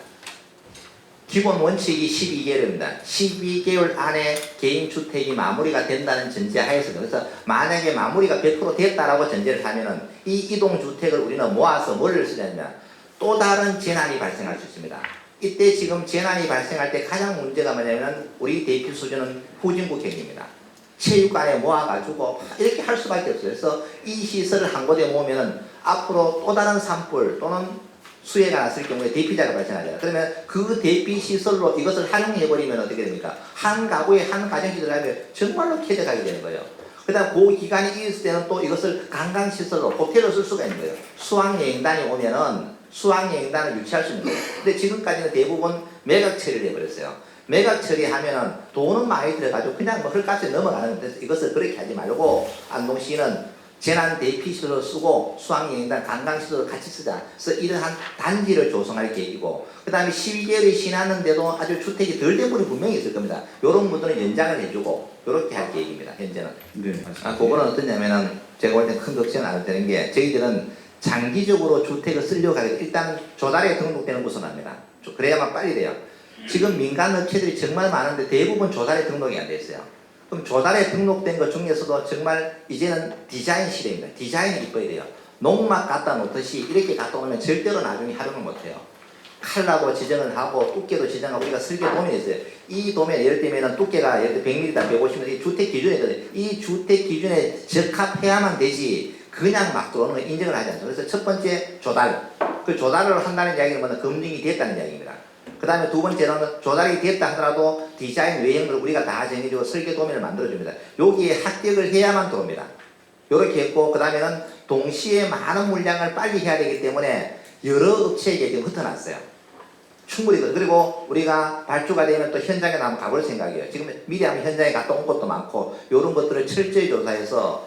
기본 원칙이 12개월입니다. 12개월 안에 개인주택이 마무리가 된다는 전제하에서 그래서 만약에 마무리가 100% 됐다라고 전제를 하면은 이 이동주택을 우리는 모아서 뭘 쓰냐면 또 다른 재난이 발생할 수 있습니다. 이때 지금 재난이 발생할 때 가장 문제가 뭐냐면 우리 대피 수준은 후진국행입니다. 체육관에 모아가지고 이렇게 할 수밖에 없어요. 그래서 이 시설을 한 곳에 모으면은 앞으로 또 다른 산불 또는 수해가 났을 경우에 대피자가 발생하잖아요. 그러면 그 대피 시설로 이것을 활용해버리면 어떻게 됩니까? 한 가구에 한 가정씩 들어가면 정말로 쾌적하게 되는 거예요. 그 다음 그 기간이 있을 때는 또 이것을 관광시설로 호텔로 쓸 수가 있는 거예요. 수학여행단이 오면은 수학여행단을 유치할 수 있는 거예요. 근데 지금까지는 대부분 매각 처리를 해버렸어요. 매각 처리하면은 돈은 많이 들어가지고 그냥 뭐 헐값에 넘어가는 건데 이것을 그렇게 하지 말고 안동시는 재난 대피시설로 쓰고 수학여행단 관광시설로 같이 쓰자. 그래서 이러한 단지를 조성할 계획이고 그 다음에 12개월이 지났는데도 아주 주택이 덜 된 분이 분명히 있을 겁니다. 이런 분들은 연장을 해주고 이렇게 할 계획입니다. 현재는. 네. 그거는 어떠냐면은 제가 볼 때 큰 걱정은 안 되는 게 저희들은 장기적으로 주택을 쓰려고 하게 일단 조달에 등록되는 곳은 합니다. 그래야만 빨리 돼요. 지금 민간 업체들이 정말 많은데 대부분 조달에 등록이 안 돼 있어요. 그럼 조달에 등록된 것 중에서도 정말 이제는 디자인 시대입니다. 디자인이 이뻐야 돼요. 농막 갖다 놓듯이 이렇게 갖다 놓으면 절대로 나중에 활용을 못해요. 칼라도 지정을 하고 두께도 지정하고 우리가 설계 도면이 있어요. 이 도면 예를 들면 두께가 예를 들어 100mm다 150mm 이 주택 기준에 있거든요. 이 주택 기준에 적합해야만 되지 그냥 막 들어오는 거 인정을 하지 않죠. 그래서 첫 번째 조달. 그 조달을 한다는 이야기는 뭐냐 검증이 됐다는 이야기입니다. 그 다음에 두 번째로는 조달이 됐다 하더라도 디자인 외형을 우리가 다 정해주고 설계 도면을 만들어줍니다. 여기에 합격을 해야만 들어옵니다. 이렇게 했고 그 다음에는 동시에 많은 물량을 빨리 해야 되기 때문에 여러 업체에게 지금 흩어놨어요. 충분히. 그리고 우리가 발주가 되면 또 현장에 한번 가볼 생각이에요. 지금 미리 한번 현장에 갔다 온 것도 많고 이런 것들을 철저히 조사해서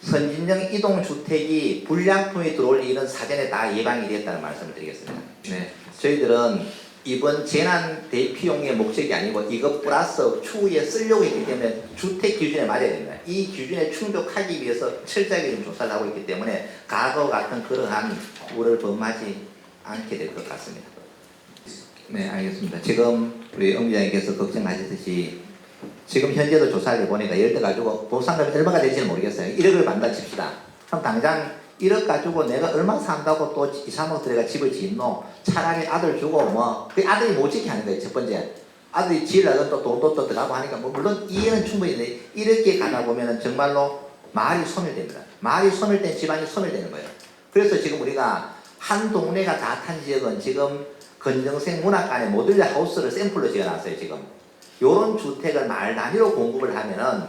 선진형 이동주택이 불량품이 들어올 일은 사전에 다 예방이 됐다는 말씀을 드리겠습니다. 네. 저희들은 이번 재난 대피용의 목적이 아니고 이것 플러스 추후에 쓰려고 했기 때문에 주택 기준에 맞아야 됩니다. 이 기준에 충족하기 위해서 철저하게 좀 조사를 하고 있기 때문에 과거 같은 그러한 우려를 범하지 않게 될 것 같습니다. 네, 알겠습니다. 지금 우리 엄 기자님께서 걱정하셨듯이 지금 현재도 조사를 해보니까 예를 들어 가지고 보상금이 얼마가 될지는 모르겠어요. 1억을 받는다 칩시다. 그럼 당장 1억 가지고 내가 얼마 산다고 또 2, 3억 들어가 집을 짓노? 차라리 아들 주고 뭐 그 아들이 못 지게 하는 거예요. 첫 번째 아들이 지으려고 또 돈도 또 들어가고 하니까 뭐 물론 이해는 충분히 돼. 이렇게 가다 보면은 정말로 마을이 소멸됩니다. 마을이 소멸된 집안이 소멸되는 거예요. 그래서 지금 우리가 한 동네가 다 탄 지역은 지금 건정생 문학관에 모듈러 하우스를 샘플로 지어놨어요. 지금 요런 주택을 마을 단위로 공급을 하면은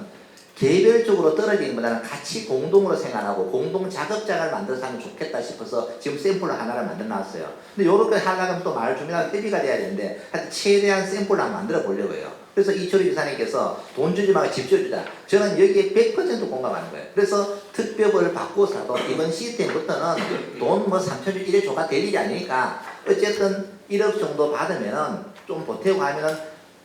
개별적으로 떨어지는 것보다는 같이 공동으로 생활하고 공동 작업장을 만들어서 하면 좋겠다 싶어서 지금 샘플을 하나를 만들어 놨어요. 근데 요렇게 하려면 또 마을 주민하고 협의가 돼야 되는데 하여튼 최대한 샘플을 한번 만들어 보려고 해요. 그래서 이철우 지사님께서 돈 주지 말고 집 지어주자. 저는 여기에 100% 공감하는 거예요. 그래서 특별법을 바꿔서도 이번 시스템부터는 돈 뭐 3천 주 1회 조가 될 일이 아니니까 어쨌든 1억 정도 받으면은 좀 보태고 하면은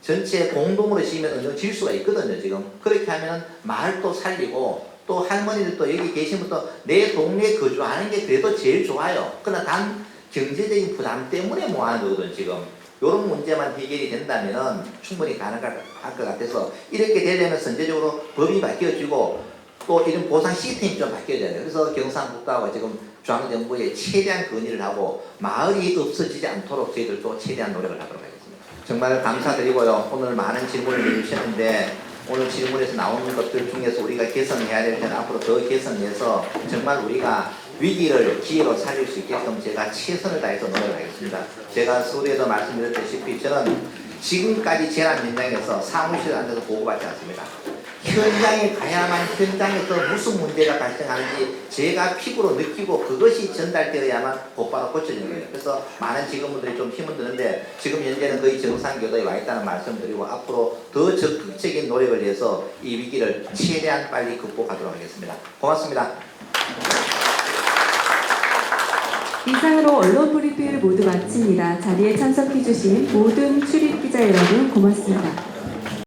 전체 공동으로 지으면 어느 정도 질 수가 있거든요, 지금. 그렇게 하면은 마을도 살리고 또 할머니들도 여기 계신 분도 내 동네에 거주하는 게 그래도 제일 좋아요. 그러나 단 경제적인 부담 때문에 뭐 하는 거거든, 지금. 이런 문제만 해결이 된다면 충분히 가능할 것 같아서 이렇게 되려면 선제적으로 법이 바뀌어지고 또 이런 보상 시스템이 좀 바뀌어져야 돼요. 그래서 경상북도하고 지금 중앙정부에 최대한 건의를 하고 마을이 없어지지 않도록 저희들도 최대한 노력을 하도록 하겠습니다. 정말 감사드리고요. 오늘 많은 질문을 해주셨는데 오늘 질문에서 나오는 것들 중에서 우리가 개선해야 될 때는 앞으로 더 개선해서 정말 우리가 위기를 기회로 살릴 수 있게끔 제가 최선을 다해서 노력을 하겠습니다. 제가 서울에도 말씀드렸다시피 저는 지금까지 재난 현장에서 사무실에 앉아서 보고받지 않습니다. 현장에 가야만 현장에서 무슨 문제가 발생하는지 제가 피부로 느끼고 그것이 전달되어야만 곧바로 고쳐지는 거예요. 그래서 많은 직원분들이 좀 힘을 드는데 지금 현재는 거의 정상궤도에 와 있다는 말씀드리고 앞으로 더 적극적인 노력을 해서 이 위기를 최대한 빨리 극복하도록 하겠습니다. 고맙습니다. 이상으로 언론 브리핑을 모두 마칩니다. 자리에 참석해주신 모든 출입기자 여러분 고맙습니다.